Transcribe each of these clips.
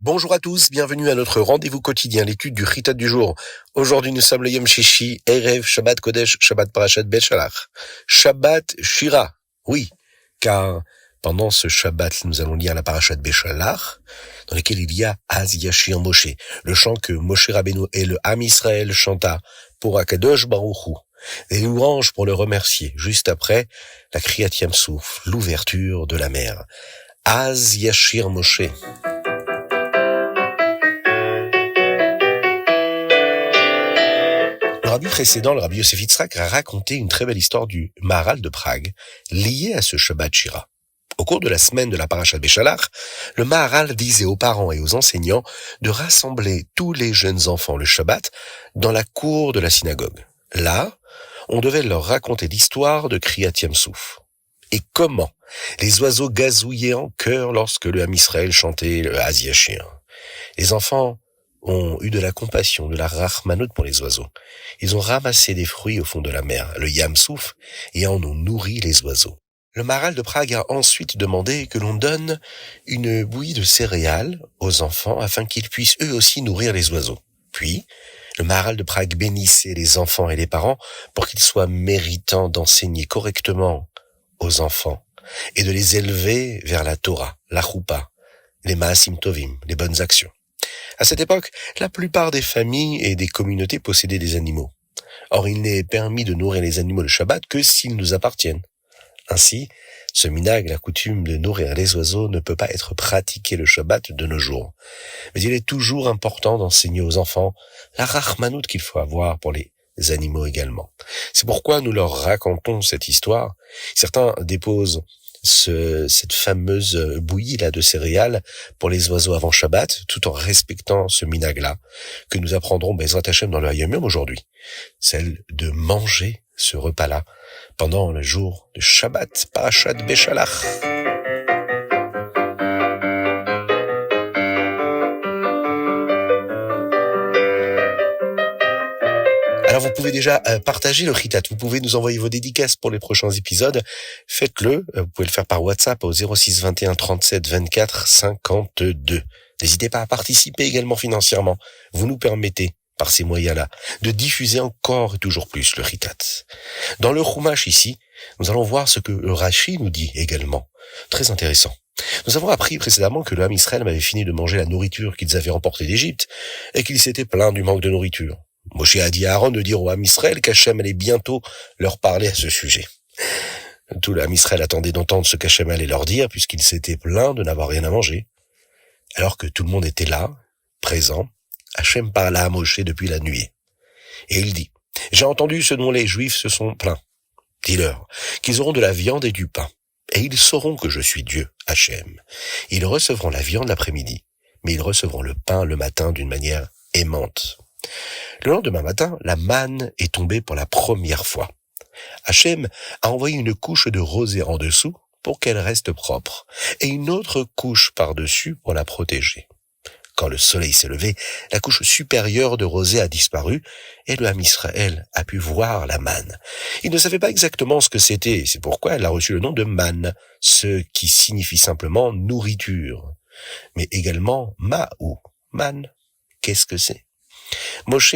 Bonjour à tous, bienvenue à notre rendez-vous quotidien, l'étude du Chitat du jour. Aujourd'hui, nous sommes le Yom Shishi, Erev, Shabbat Kodesh, Shabbat Parashat Beshalach. Shabbat Shira. Oui, car pendant ce Shabbat, nous allons lire la Parashat Beshalach, dans laquelle il y a Az Yashir Moshe, le chant que Moshe Rabbeinu et le Ham Israël chanta pour Akadosh Baruch Hu. Des louanges pour le remercier, juste après la Kriyat Yam Souf, l'ouverture de la mer. Az Yashir Moshe. Le rabbi précédent, le rabbi Yosef Yitzhak, a raconté une très belle histoire du Maharal de Prague, liée à ce Shabbat Shira. Au cours de la semaine de la Parashat Beshalach, le Maharal disait aux parents et aux enseignants de rassembler tous les jeunes enfants le Shabbat dans la cour de la synagogue. Là, on devait leur raconter l'histoire de Kriyat Yam Souf. Et comment les oiseaux gazouillaient en chœur lorsque le Ham Israël chantait le Az Yashir. Les enfants ont eu de la compassion, de la rachmanout pour les oiseaux. Ils ont ramassé des fruits au fond de la mer, le Yam Souf, et en ont nourri les oiseaux. Le Maharal de Prague a ensuite demandé que l'on donne une bouillie de céréales aux enfants afin qu'ils puissent eux aussi nourrir les oiseaux. Puis, le Maharal de Prague bénissait les enfants et les parents pour qu'ils soient méritants d'enseigner correctement aux enfants et de les élever vers la Torah, la Choupa, les Maasim Tovim, les bonnes actions. À cette époque, la plupart des familles et des communautés possédaient des animaux. Or, il n'est permis de nourrir les animaux le Shabbat que s'ils nous appartiennent. Ainsi, ce minhag, la coutume de nourrir les oiseaux, ne peut pas être pratiqué le Shabbat de nos jours. Mais il est toujours important d'enseigner aux enfants la rachmanout qu'il faut avoir pour les animaux également. C'est pourquoi nous leur racontons cette histoire. Certains déposent cette fameuse bouillie-là de céréales pour les oiseaux avant Shabbat, tout en respectant ce minhag-là, que nous apprendrons Bezrat Hashem dans le Hayom Yom aujourd'hui. Celle de manger ce repas-là pendant le jour de Shabbat, Parashat Beshalach. Alors vous pouvez déjà partager le Chitat, vous pouvez nous envoyer vos dédicaces pour les prochains épisodes, faites-le, vous pouvez le faire par WhatsApp au 06 21 37 24 52. N'hésitez pas à participer également financièrement, vous nous permettez par ces moyens-là de diffuser encore et toujours plus le Chitat. Dans le Chumash ici, nous allons voir ce que le Rashi nous dit également, très intéressant. Nous avons appris précédemment que le Ham Israël avait fini de manger la nourriture qu'ils avaient emportée d'Égypte et qu'ils s'étaient plaints du manque de nourriture. Moshe a dit à Aaron de dire au Ham Israël qu'Hachem allait bientôt leur parler à ce sujet. Tout le Ham Israël attendait d'entendre ce qu'Hachem allait leur dire puisqu'ils s'étaient plaints de n'avoir rien à manger. Alors que tout le monde était là, présent, Hachem parla à Moshe depuis la nuée. Et il dit, « J'ai entendu ce dont les Juifs se sont plaints. Dis-leur qu'ils auront de la viande et du pain. Et ils sauront que je suis Dieu, Hachem. Ils recevront la viande l'après-midi, mais ils recevront le pain le matin d'une manière aimante. » Le lendemain matin, la manne est tombée pour la première fois. Hachem a envoyé une couche de rosée en dessous pour qu'elle reste propre, et une autre couche par-dessus pour la protéger. Quand le soleil s'est levé, la couche supérieure de rosée a disparu, et le Ham Israël a pu voir la manne. Il ne savait pas exactement ce que c'était, et c'est pourquoi elle a reçu le nom de manne, ce qui signifie simplement nourriture. Mais également ma'ou, manne, qu'est-ce que c'est? Moshe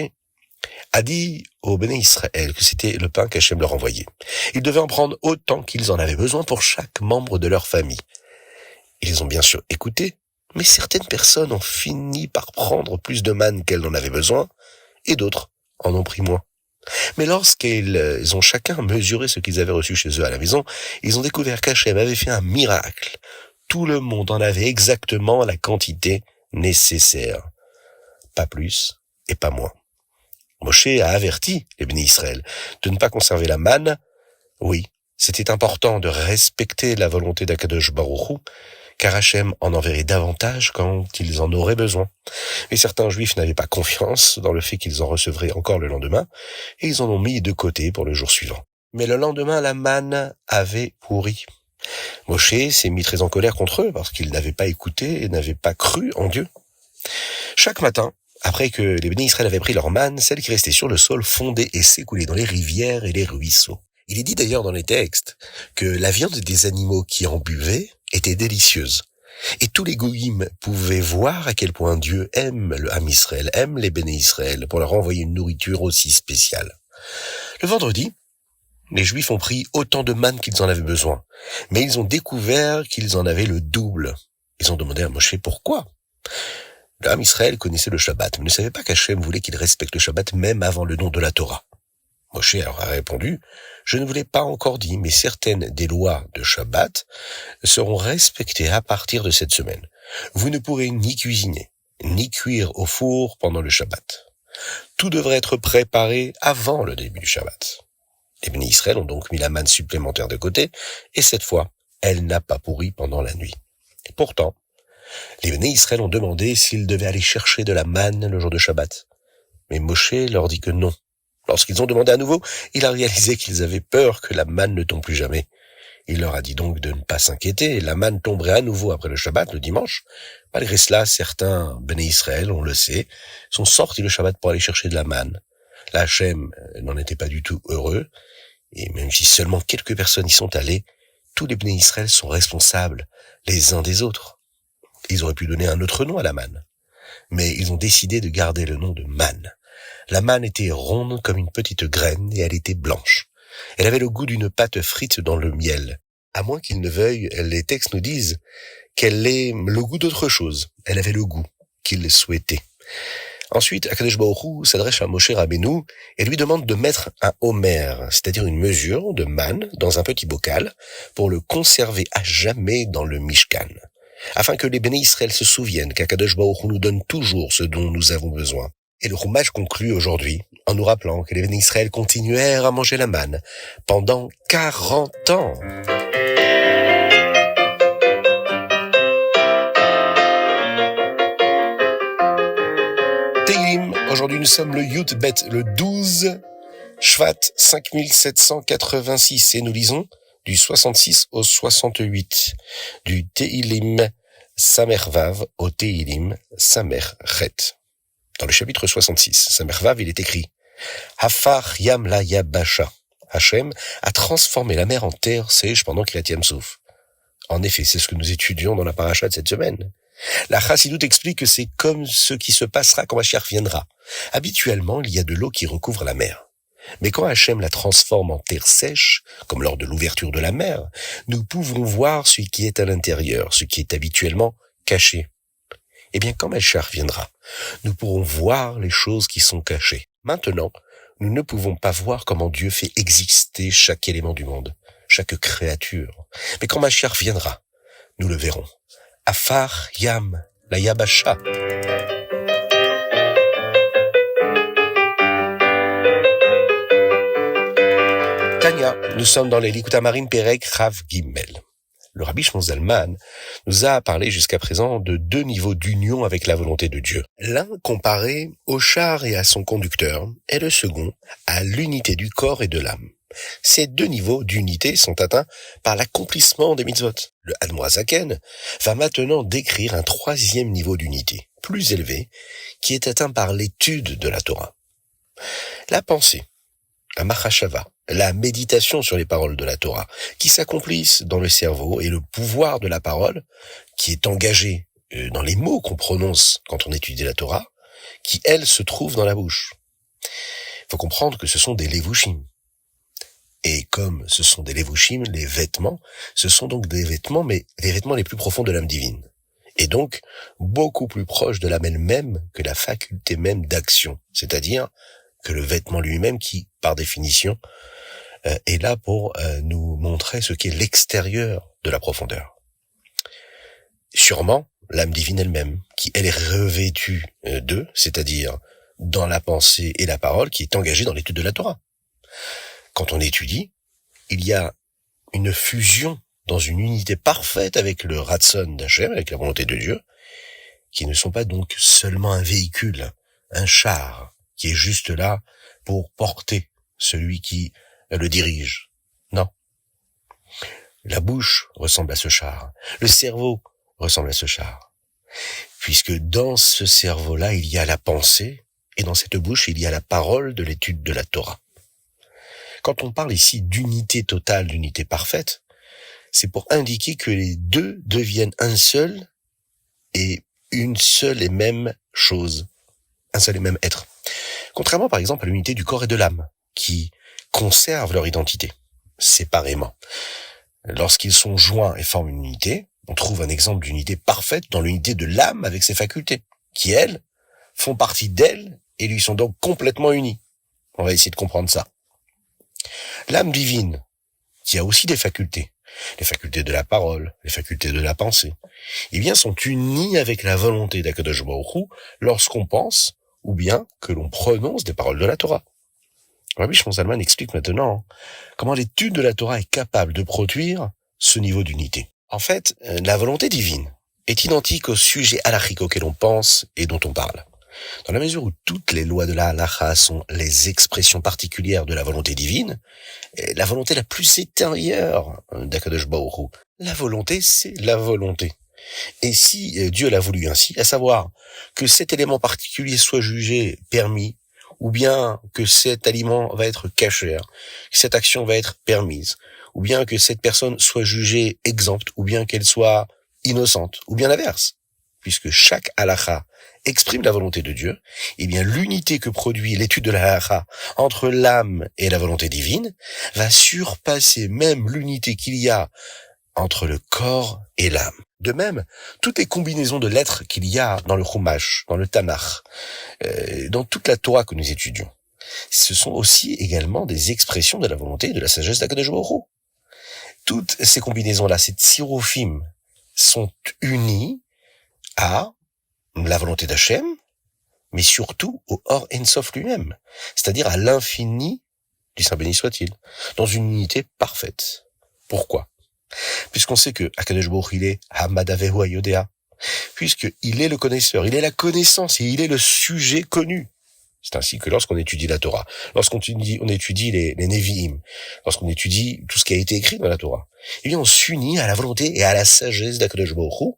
a dit aux Béné Israël que c'était le pain qu'Hachem leur envoyait. Ils devaient en prendre autant qu'ils en avaient besoin pour chaque membre de leur famille. Ils ont bien sûr écouté, mais certaines personnes ont fini par prendre plus de manne qu'elles n'en avaient besoin, et d'autres en ont pris moins. Mais lorsqu'ils ont chacun mesuré ce qu'ils avaient reçu chez eux à la maison, ils ont découvert qu'Hachem avait fait un miracle. Tout le monde en avait exactement la quantité nécessaire. Pas plus et pas moins. Moshe a averti les Béné Israël de ne pas conserver la manne. Oui, c'était important de respecter la volonté d'Akadosh Baruch Hu, car Hachem en enverrait davantage quand ils en auraient besoin. Mais certains Juifs n'avaient pas confiance dans le fait qu'ils en recevraient encore le lendemain, et ils en ont mis de côté pour le jour suivant. Mais le lendemain, la manne avait pourri. Moshe s'est mis très en colère contre eux parce qu'ils n'avaient pas écouté et n'avaient pas cru en Dieu. Chaque matin, après que les Béné Israël avaient pris leur manne, celle qui restait sur le sol fondait et s'écoulait dans les rivières et les ruisseaux. Il est dit d'ailleurs dans les textes que la viande des animaux qui en buvaient était délicieuse. Et tous les goïms pouvaient voir à quel point Dieu aime le Ham Israël, aime les Béné Israël, pour leur envoyer une nourriture aussi spéciale. Le vendredi, les Juifs ont pris autant de manne qu'ils en avaient besoin, mais ils ont découvert qu'ils en avaient le double. Ils ont demandé à Moshe pourquoi. Le Ham Israël connaissait le Shabbat, mais ne savait pas qu'Hachem voulait qu'il respecte le Shabbat même avant le don de la Torah. Moshe alors a répondu, « Je ne vous l'ai pas encore dit, mais certaines des lois de Shabbat seront respectées à partir de cette semaine. Vous ne pourrez ni cuisiner, ni cuire au four pendant le Shabbat. Tout devrait être préparé avant le début du Shabbat. » Les bénis Israël ont donc mis la manne supplémentaire de côté, et cette fois, elle n'a pas pourri pendant la nuit. Et pourtant, les bénis Israël ont demandé s'ils devaient aller chercher de la manne le jour de Shabbat. Mais Moshe leur dit que non. Lorsqu'ils ont demandé à nouveau, il a réalisé qu'ils avaient peur que la manne ne tombe plus jamais. Il leur a dit donc de ne pas s'inquiéter, la manne tomberait à nouveau après le Shabbat, le dimanche. Malgré cela, certains béné Israël, on le sait, sont sortis le Shabbat pour aller chercher de la manne. La Hachem n'en était pas du tout heureux, et même si seulement quelques personnes y sont allées, tous les béné Israël sont responsables les uns des autres. Ils auraient pu donner un autre nom à la manne, mais ils ont décidé de garder le nom de manne. La manne était ronde comme une petite graine et elle était blanche. Elle avait le goût d'une pâte frite dans le miel. À moins qu'ils ne veuillent, les textes nous disent qu'elle ait le goût d'autre chose. Elle avait le goût qu'ils souhaitaient. Ensuite, Akadosh Baruch Hu s'adresse à Moshe Rabbeinu et lui demande de mettre un homer, c'est-à-dire une mesure de manne dans un petit bocal pour le conserver à jamais dans le Mishkan, afin que les béné Israël se souviennent qu'Akadosh Baruch Hu nous donne toujours ce dont nous avons besoin. Et le Chumash conclut aujourd'hui en nous rappelant que les béné Israël continuèrent à manger la manne pendant 40 ans. Tehillim, aujourd'hui nous sommes le Yud Bet, le 12 Shvat 5786 et nous lisons du 66 au 68, du Tehillim Samer Vav au Tehillim Samer Chet. Dans le chapitre 66, Samer Vav, il est écrit « Hafar Yam la Yabasha » Hachem a transformé la mer en terre sèche pendant Kriyat Yam Souf. En effet, c'est ce que nous étudions dans la paracha de cette semaine. La Chassidoute explique que c'est comme ce qui se passera quand Mashiach viendra. Habituellement, il y a de l'eau qui recouvre la mer. Mais quand Hachem la transforme en terre sèche, comme lors de l'ouverture de la mer, nous pouvons voir ce qui est à l'intérieur, ce qui est habituellement caché. Eh bien, quand Mashiach viendra, nous pourrons voir les choses qui sont cachées. Maintenant, nous ne pouvons pas voir comment Dieu fait exister chaque élément du monde, chaque créature. Mais quand Mashiach viendra, nous le verrons. Afar Yam, la Yabasha. Tania, nous sommes dans les Likutei Amarim Perek Rav Gimel. Le Rabbi Shimon Zalman nous a parlé jusqu'à présent de deux niveaux d'union avec la volonté de Dieu. L'un comparé au char et à son conducteur, et le second à l'unité du corps et de l'âme. Ces deux niveaux d'unité sont atteints par l'accomplissement des mitzvot. Le Admor HaZaken va maintenant décrire un troisième niveau d'unité, plus élevé, qui est atteint par l'étude de la Torah. La pensée, la machashava, la méditation sur les paroles de la Torah, qui s'accomplissent dans le cerveau, et le pouvoir de la parole, qui est engagé dans les mots qu'on prononce quand on étudie la Torah, qui, elle, se trouve dans la bouche. Il faut comprendre que ce sont des levushim. Et comme ce sont des levushim, les vêtements, ce sont donc des vêtements, mais les vêtements les plus profonds de l'âme divine. Et donc, beaucoup plus proches de l'âme elle-même que la faculté même d'action. C'est-à-dire que le vêtement lui-même qui, par définition, est là pour nous montrer ce qu'est l'extérieur de la profondeur. Sûrement, l'âme divine elle-même, qui elle est revêtue d'eux, c'est-à-dire dans la pensée et la parole, qui est engagée dans l'étude de la Torah. Quand on étudie, il y a une fusion dans une unité parfaite avec le Ratson d'Hachem, avec la volonté de Dieu, qui ne sont pas donc seulement un véhicule, un char, qui est juste là pour porter celui qui le dirige. Non. La bouche ressemble à ce char. Le cerveau ressemble à ce char. Puisque dans ce cerveau-là, il y a la pensée, et dans cette bouche, il y a la parole de l'étude de la Torah. Quand on parle ici d'unité totale, d'unité parfaite, c'est pour indiquer que les deux deviennent un seul et une seule et même chose, un seul et même être. Contrairement par exemple à l'unité du corps et de l'âme, qui conservent leur identité, séparément. Lorsqu'ils sont joints et forment une unité, on trouve un exemple d'unité parfaite dans l'unité de l'âme avec ses facultés, qui elles, font partie d'elle et lui sont donc complètement unies. On va essayer de comprendre ça. L'âme divine, qui a aussi des facultés, les facultés de la parole, les facultés de la pensée, eh bien sont unies avec la volonté d'Akadosh Baruch Hu lorsqu'on pense ou bien que l'on prononce des paroles de la Torah. Rabbi Shimon Zalman explique maintenant comment l'étude de la Torah est capable de produire ce niveau d'unité. En fait, la volonté divine est identique au sujet halachique auquel on pense et dont on parle. Dans la mesure où toutes les lois de la halacha sont les expressions particulières de la volonté divine, la volonté la plus intérieure d'Akadosh Baruch Hu, la volonté, c'est la volonté. Et si Dieu l'a voulu ainsi, à savoir que cet élément particulier soit jugé permis, ou bien que cet aliment va être kasher, que cette action va être permise, ou bien que cette personne soit jugée exempte, ou bien qu'elle soit innocente, ou bien l'inverse. Puisque chaque halakha exprime la volonté de Dieu, eh bien l'unité que produit l'étude de la halakha entre l'âme et la volonté divine va surpasser même l'unité qu'il y a entre le corps et l'âme. De même, toutes les combinaisons de lettres qu'il y a dans le Chumash, dans le Tanakh, dans toute la Torah que nous étudions, ce sont aussi également des expressions de la volonté et de la sagesse d'Akadosh Baruch Hu. Toutes ces combinaisons-là, ces tsirophim, sont unies à la volonté d'Hachem, mais surtout au Or Ein Sof lui-même, c'est-à-dire à l'infini du Saint béni soit-il, dans une unité parfaite. Pourquoi ? Puisqu'on sait que Akadosh Baruch Hu, il est Hamadavehu Ayodea, puisqu'il est le connaisseur, il est la connaissance et il est le sujet connu. C'est ainsi que lorsqu'on étudie la Torah, lorsqu'on étudie les Nevi'im, lorsqu'on étudie tout ce qui a été écrit dans la Torah, eh bien on s'unit à la volonté et à la sagesse d'Akadosh Baruch Hu,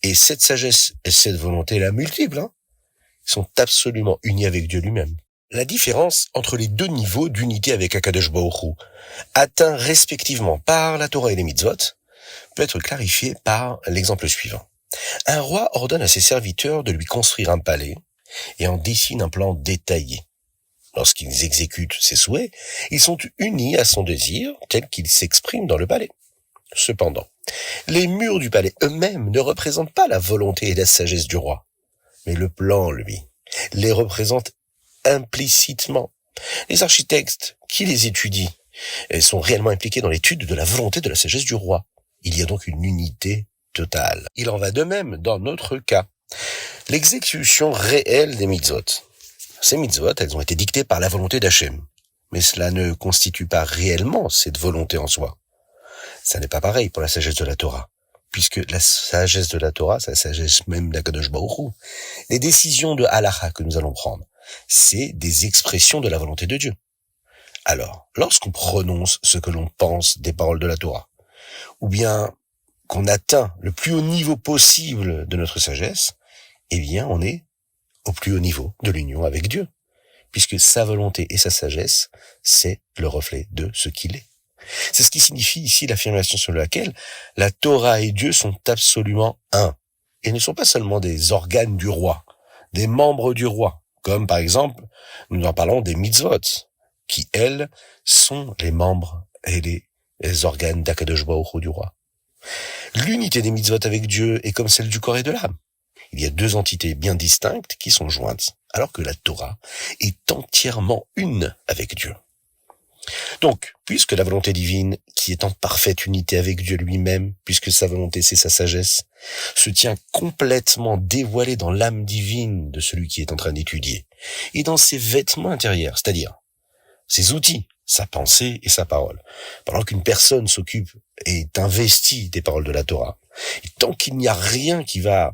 et cette sagesse et cette volonté, la multiple, sont absolument unis avec Dieu lui-même. La différence entre les deux niveaux d'unité avec Akadosh Baruch Hu, atteint respectivement par la Torah et les mitzvot, peut être clarifiée par l'exemple suivant. Un roi ordonne à ses serviteurs de lui construire un palais et en dessine un plan détaillé. Lorsqu'ils exécutent ses souhaits, ils sont unis à son désir tel qu'il s'exprime dans le palais. Cependant, les murs du palais eux-mêmes ne représentent pas la volonté et la sagesse du roi, mais le plan, lui, les représente implicitement. Les architectes qui les étudient sont réellement impliqués dans l'étude de la volonté de la sagesse du roi. Il y a donc une unité totale. Il en va de même dans notre cas. L'exécution réelle des mitzvot. Ces mitzvot, elles ont été dictées par la volonté d'Hachem. Mais cela ne constitue pas réellement cette volonté en soi. Ça n'est pas pareil pour la sagesse de la Torah. Puisque la sagesse de la Torah, c'est la sagesse même d'Akadosh Baruch Hu. Les décisions de halakha que nous allons prendre, c'est des expressions de la volonté de Dieu. Alors, lorsqu'on prononce ce que l'on pense des paroles de la Torah, ou bien qu'on atteint le plus haut niveau possible de notre sagesse, eh bien, on est au plus haut niveau de l'union avec Dieu, puisque sa volonté et sa sagesse, c'est le reflet de ce qu'il est. C'est ce qui signifie ici l'affirmation sur laquelle la Torah et Dieu sont absolument un, et ne sont pas seulement des organes du roi, des membres du roi, comme par exemple, nous en parlons des mitzvot, qui, elles, sont les membres et les organes d'Akadosh Baruch Hu du roi. L'unité des mitzvot avec Dieu est comme celle du corps et de l'âme. Il y a deux entités bien distinctes qui sont jointes, alors que la Torah est entièrement une avec Dieu. Donc, puisque la volonté divine, qui est en parfaite unité avec Dieu lui-même, puisque sa volonté c'est sa sagesse, se tient complètement dévoilée dans l'âme divine de celui qui est en train d'étudier, et dans ses vêtements intérieurs, c'est-à-dire ses outils, sa pensée et sa parole. Pendant qu'une personne s'occupe et est investie des paroles de la Torah, et tant qu'il n'y a rien qui va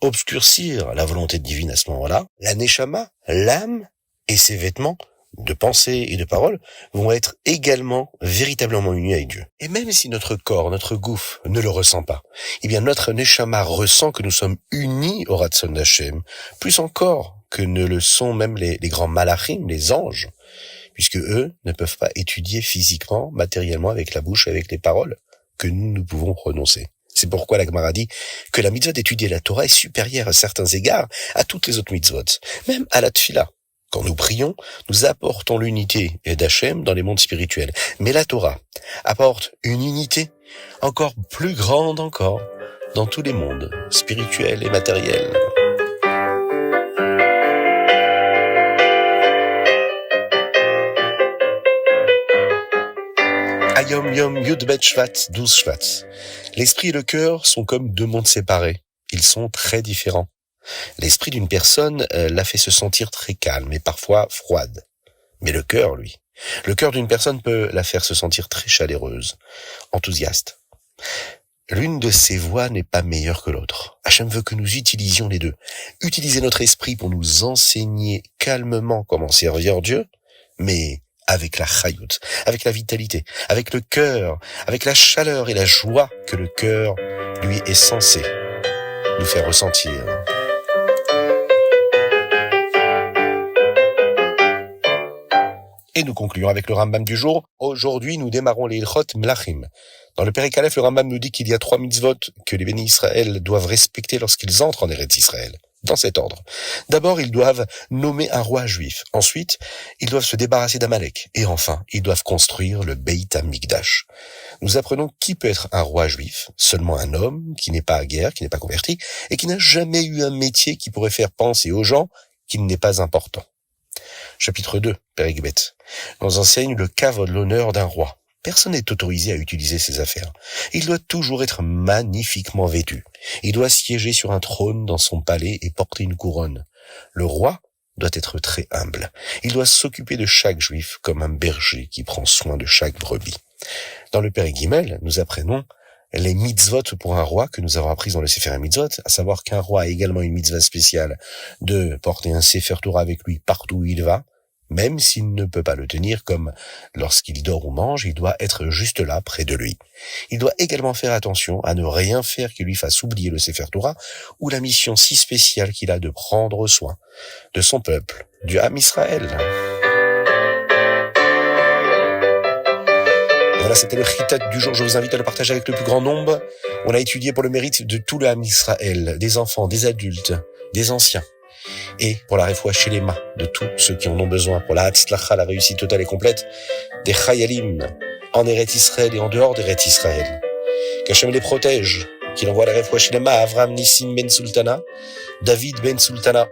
obscurcir la volonté divine à ce moment-là, la neshama, l'âme et ses vêtements de pensée et de parole vont être également véritablement unis avec Dieu. Et même si notre corps, notre gouffre ne le ressent pas, eh bien notre neshama ressent que nous sommes unis au Ratzon d'Hachem, plus encore que ne le sont même les grands malachim, les anges, puisque eux ne peuvent pas étudier physiquement, matériellement, avec la bouche, avec les paroles, que nous pouvons prononcer. C'est pourquoi la Gemara dit que la mitzvah d'étudier la Torah est supérieure à certains égards à toutes les autres mitzvot, même à la tfila. Quand nous prions, nous apportons l'unité d'Hachem dans les mondes spirituels. Mais la Torah apporte une unité encore plus grande encore dans tous les mondes spirituels et matériels. Ayom Yom Yudbet Shvat 12 Shvat. L'esprit et le cœur sont comme deux mondes séparés. Ils sont très différents. L'esprit d'une personne la fait se sentir très calme et parfois froide. Mais le cœur d'une personne peut la faire se sentir très chaleureuse, enthousiaste. L'une de ces voies n'est pas meilleure que l'autre. Hachem veut que nous utilisions les deux. Utiliser notre esprit pour nous enseigner calmement comment servir Dieu, mais avec la chayut, avec la vitalité, avec le cœur, avec la chaleur et la joie que le cœur, lui, est censé nous faire ressentir. Et nous concluons avec le Rambam du jour. Aujourd'hui, nous démarrons les Ilchot Mlachim. Dans le Perek Aleph, le Rambam nous dit qu'il y a 3 mitzvot que les bénis Israël doivent respecter lorsqu'ils entrent en Eretz Israël. Dans cet ordre. D'abord, ils doivent nommer un roi juif. Ensuite, ils doivent se débarrasser d'Amalek. Et enfin, ils doivent construire le Beit HaMikdash. Nous apprenons qui peut être un roi juif. Seulement un homme qui n'est pas à guerre, qui n'est pas converti, et qui n'a jamais eu un métier qui pourrait faire penser aux gens qu'il n'est pas important. Chapitre 2, Perek Bet. On enseigne le kavod, l'honneur d'un roi. Personne n'est autorisé à utiliser ses affaires. Il doit toujours être magnifiquement vêtu. Il doit siéger sur un trône dans son palais et porter une couronne. Le roi doit être très humble. Il doit s'occuper de chaque juif comme un berger qui prend soin de chaque brebis. Dans le Perek Gimel, nous apprenons les mitzvot pour un roi que nous avons appris dans le Sefer Mitzvot, à savoir qu'un roi a également une mitzvah spéciale de porter un Sefer Torah avec lui partout où il va. Même s'il ne peut pas le tenir, comme lorsqu'il dort ou mange, il doit être juste là, près de lui. Il doit également faire attention à ne rien faire qui lui fasse oublier le Sefer Torah ou la mission si spéciale qu'il a de prendre soin de son peuple, du Ham Israël. Et voilà, c'était le chitat du jour. Je vous invite à le partager avec le plus grand nombre. On a étudié pour le mérite de tout le Ham Israël, des enfants, des adultes, des anciens. Et pour la réfoua chez les mains de tous ceux qui en ont besoin, pour la hatzlacha, la réussite totale et complète des chayalim en Eretz Israël et en dehors d'Eretz Israël. Qu'Hachem les protège, qu'il envoie la réfoua chez les mains à Avram Nissim ben Sultana, David ben Sultana.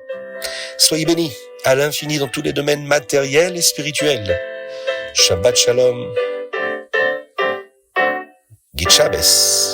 Soyez bénis à l'infini dans tous les domaines matériels et spirituels. Shabbat Shalom. Git Shabbos.